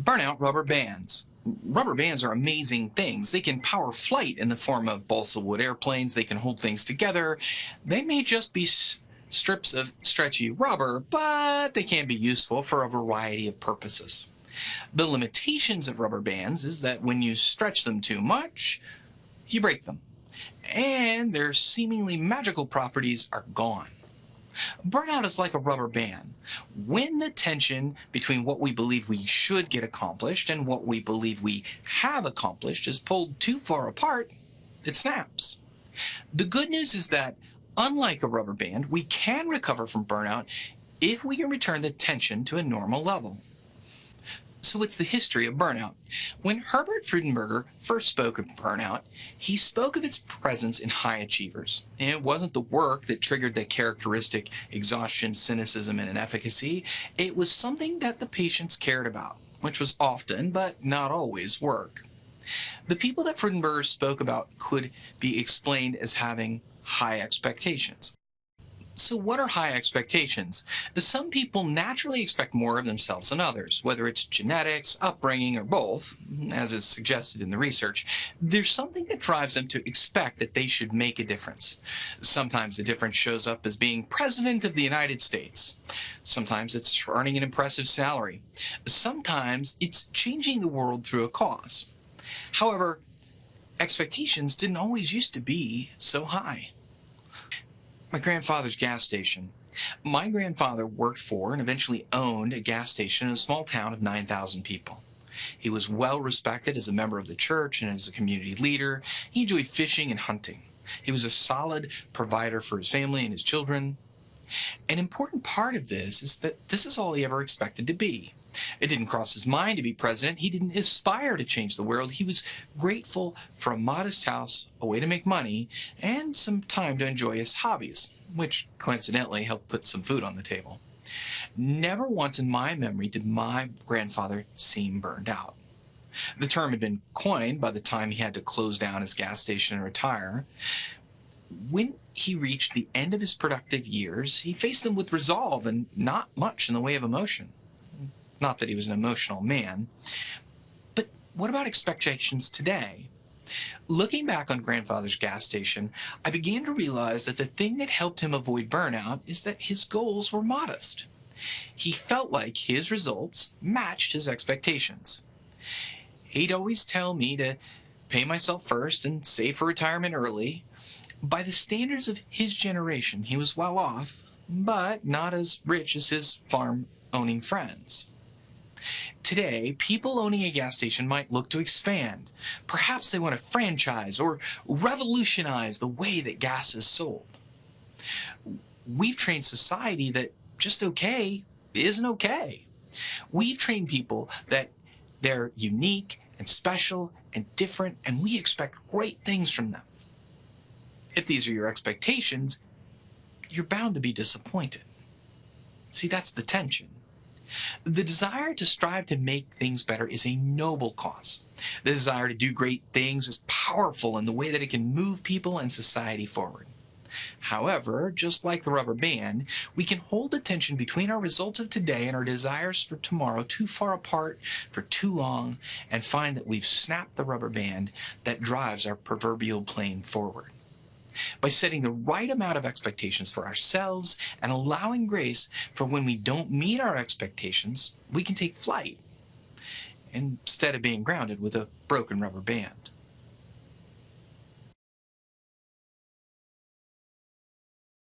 Burnout rubber bands. Rubber bands are amazing things. They can power flight in the form of balsa wood airplanes. They can hold things together. They may just be strips of stretchy rubber, but they can be useful for a variety of purposes. The limitations of rubber bands is that when you stretch them too much, you break them, and their seemingly magical properties are gone. Burnout is like a rubber band. When the tension between what we believe we should get accomplished and what we believe we have accomplished is pulled too far apart, it snaps. The good news is that, unlike a rubber band, we can recover from burnout if we can return the tension to a normal level. So it's the history of burnout. When Herbert Freudenberger first spoke of burnout, he spoke of its presence in high achievers. It wasn't the work that triggered the characteristic exhaustion, cynicism, and inefficacy. It was something that the patients cared about, which was often, but not always, work. The people that Freudenberger spoke about could be explained as having high expectations. So what are high expectations? Some people naturally expect more of themselves than others, whether it's genetics, upbringing, or both, as is suggested in the research. There's something that drives them to expect that they should make a difference. Sometimes the difference shows up as being president of the United States. Sometimes it's earning an impressive salary. Sometimes it's changing the world through a cause. However, expectations didn't always used to be so high. My grandfather's gas station. My grandfather worked for and eventually owned a gas station in a small town of 9,000 people. He was well respected as a member of the church and as a community leader. He enjoyed fishing and hunting. He was a solid provider for his family and his children. An important part of this is that this is all he ever expected to be. It didn't cross his mind to be president. He didn't aspire to change the world. He was grateful for a modest house, a way to make money, and some time to enjoy his hobbies, which coincidentally helped put some food on the table. Never once in my memory did my grandfather seem burned out. The term had been coined by the time he had to close down his gas station and retire. When he reached the end of his productive years, he faced them with resolve and not much in the way of emotion. Not that he was an emotional man. But what about expectations today? Looking back on grandfather's gas station, I began to realize that the thing that helped him avoid burnout is that his goals were modest. He felt like his results matched his expectations. He'd always tell me to pay myself first and save for retirement early. By the standards of his generation, he was well off, but not as rich as his farm-owning friends. Today, people owning a gas station might look to expand. Perhaps they want to franchise or revolutionize the way that gas is sold. We've trained society that just okay isn't okay. We've trained people that they're unique and special and different, and we expect great things from them. If these are your expectations, you're bound to be disappointed. See, that's the tension. The desire to strive to make things better is a noble cause. The desire to do great things is powerful in the way that it can move people and society forward. However, just like the rubber band, we can hold the tension between our results of today and our desires for tomorrow too far apart for too long and find that we've snapped the rubber band that drives our proverbial plane forward. By setting the right amount of expectations for ourselves and allowing grace for when we don't meet our expectations, we can take flight instead of being grounded with a broken rubber band.